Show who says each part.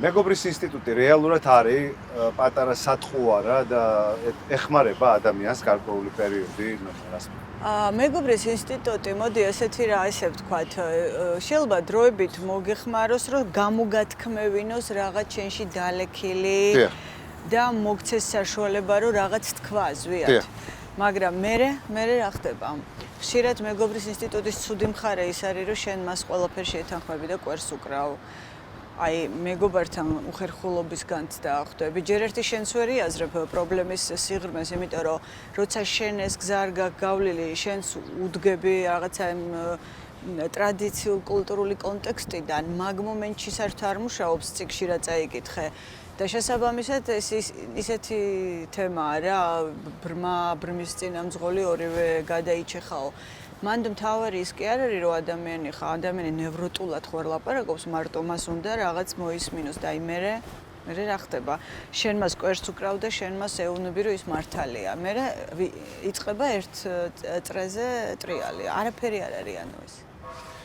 Speaker 1: მეგობრის ინსტიტუტი რეალურად არის პატარა სათხო არა და ეხმარება ადამიანს გარკვეული პერიოდი რას
Speaker 2: მეგობრის ინსტიტუტი, მოდი ესეთი რა ესე ვთქვათ, შეიძლება დროებით მოგეხმაროს, რომ გამოგათქმევინოს რაღაც შენში დალექილი და მოგცეს საშუალება, რომ რაღაც თქვა ზვიად. მაგრამ მე რა ხდება? ხშირად მეგობრის ინსტიტუტის ცუდი მხარე ის არის, რომ შენ მას ყველაფერში ეთანხმები და კვერს უკრავ. აი მეგობართან უხერხულობისგან დაახვდები. ჯერ ერთი შენს ვერ იაზრებ პრობლემის სიღრმეს, იმიტომ რომ როცა შენ ეს გზა არ გავლილი, შენს უდგები რაღაცა ტრადიციულ კულტურული კონტექსტიდან, მაგ მომენტში საერთოდ არ მუშაობს ციკში რა წაიკითხე. და შესაბამისად ეს ისეთი თემაა რა, ბრმის წინამძღოლი ორივე გადაიჩეხაო. მანდ მთავარი ის კი არ არის, რომ ადამიანი ნევროტულად ხო არ ლაპარაკობს, მარტო მას უნდა რაღაც მოისმინოს და აი მე რა ხდება? შენ მას კვერს უკრავ და შენ მას ეუბნები, რომ ის მართალია. მე იწყება ერთ წრეზე ტრიალი. არაფერი არ არის ანუ ეს.